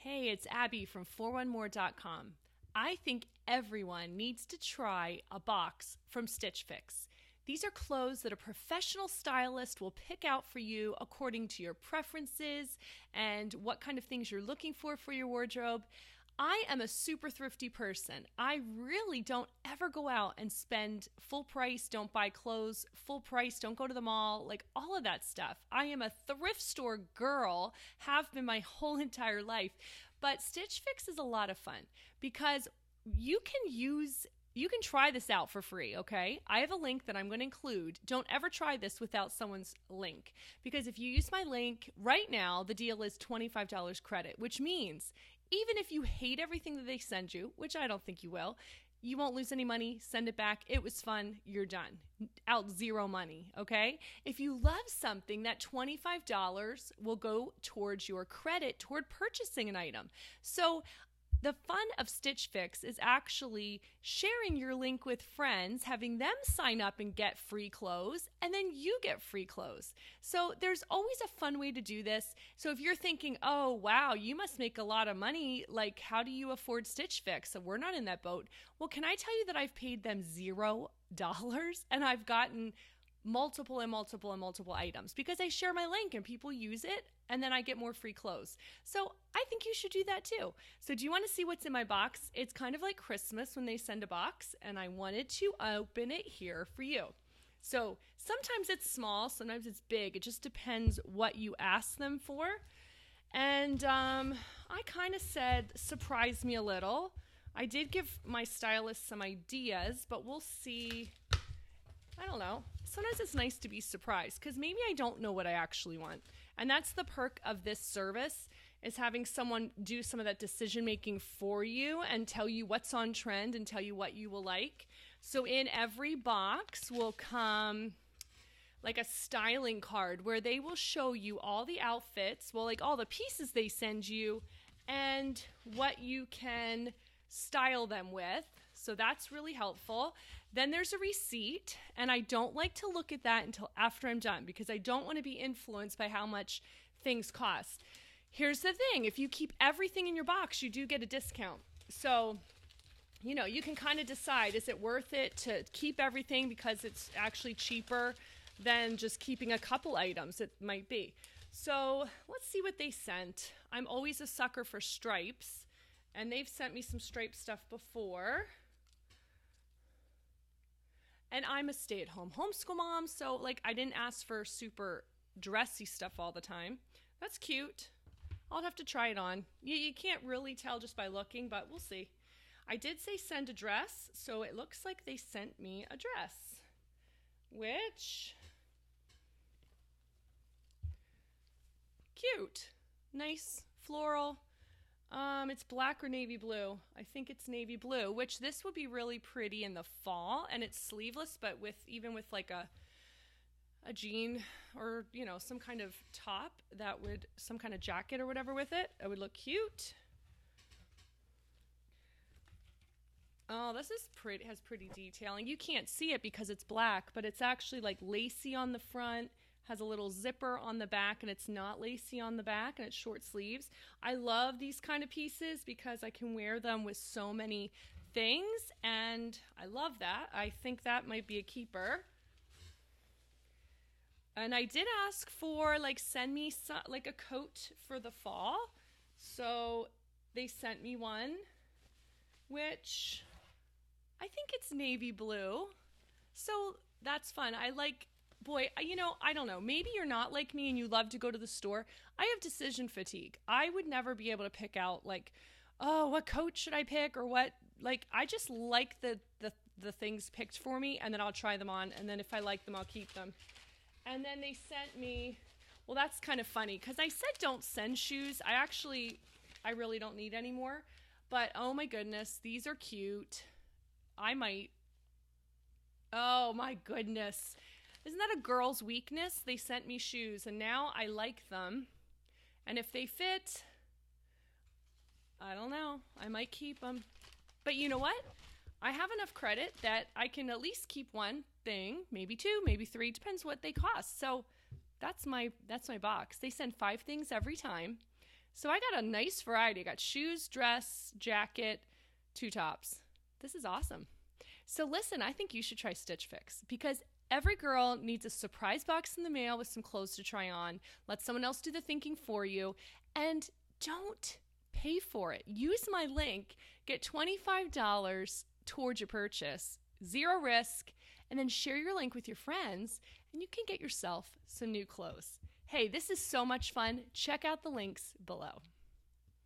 Hey, it's Abby from 41more.com. I think everyone needs to try a box from Stitch Fix. These are clothes that a professional stylist will pick out for you according to your preferences and what kind of things you're looking for your wardrobe. I am a super thrifty person. I really don't ever go out and spend full price, don't buy clothes, full price, don't go to the mall, like all of that stuff. I am a thrift store girl, have been my whole entire life. But Stitch Fix is a lot of fun because you can try this out for free, okay? I have a link that I'm going to include. Don't ever try this without someone's link because if you use my link right now, the deal is $25 credit, which means even if you hate everything that they send you, which I don't think you will, you won't lose any money. Send it back. It was fun. You're done. Out zero money, okay? If you love something, that $25 will go towards your credit toward purchasing an item. So the fun of Stitch Fix is actually sharing your link with friends, having them sign up and get free clothes, and then you get free clothes. So there's always a fun way to do this. So if you're thinking, oh, wow, you must make a lot of money, like how do you afford Stitch Fix? So we're not in that boat. Well, can I tell you that I've paid them $0 and I've gotten multiple items because I share my link and people use it and then I get more free clothes. So I think you should do that too. So do you want to see what's in my box? It's kind of like Christmas when they send a box and I wanted to open it here for you. So sometimes it's small, sometimes it's big. It just depends what you ask them for. And I kind of said, surprise me a little. I did give my stylist some ideas, but we'll see. I don't know. Sometimes it's nice to be surprised because maybe I don't know what I actually want. And that's the perk of this service is having someone do some of that decision making for you and tell you what's on trend and tell you what you will like. So in every box will come like a styling card where they will show you all the outfits, well, like all the pieces they send you and what you can style them with. So that's really helpful. Then there's a receipt, and I don't like to look at that until after I'm done because I don't want to be influenced by how much things cost. Here's the thing. If you keep everything in your box, you do get a discount. So, you can kind of decide, is it worth it to keep everything because it's actually cheaper than just keeping a couple items? It might be. So let's see what they sent. I'm always a sucker for stripes, and they've sent me some stripe stuff before. And I'm a stay-at-home homeschool mom, so I didn't ask for super dressy stuff all the time. That's cute. I'll have to try it on. You can't really tell just by looking, but we'll see. I did say send a dress, so it looks like they sent me a dress, which, cute. Nice, floral. It's black or navy blue. I think it's navy blue, which this would be really pretty in the fall, and it's sleeveless, but even with like a jean or, some kind of top some kind of jacket or whatever with it, it would look cute. Oh, this is pretty, has pretty detailing. You can't see it because it's black, but it's actually like lacy on the front, has a little zipper on the back, and it's not lacy on the back, and it's short sleeves. I love these kind of pieces because I can wear them with so many things, and I love that. I think that might be a keeper. And I did ask for, send me a coat for the fall. So they sent me one, which I think it's navy blue. So that's fun. I don't know. Maybe you're not like me and you love to go to the store. I have decision fatigue. I would never be able to pick out what coat should I pick or what, I just like the things picked for me, and then I'll try them on. And then if I like them, I'll keep them. And then they sent me, well, that's kind of funny because I said don't send shoes. I really don't need any more. But oh my goodness, these are cute. Oh my goodness. Isn't that a girl's weakness? They sent me shoes and now I like them. And if they fit, I don't know. I might keep them. But you know what? I have enough credit that I can at least keep one thing, maybe two, maybe three, depends what they cost. So that's my box. They send 5 things every time. So I got a nice variety. I got shoes, dress, jacket, 2 tops. This is awesome. So listen, I think you should try Stitch Fix because every girl needs a surprise box in the mail with some clothes to try on. Let someone else do the thinking for you. And don't pay for it. Use my link. Get $25 towards your purchase. 0 risk. And then share your link with your friends. And you can get yourself some new clothes. Hey, this is so much fun. Check out the links below.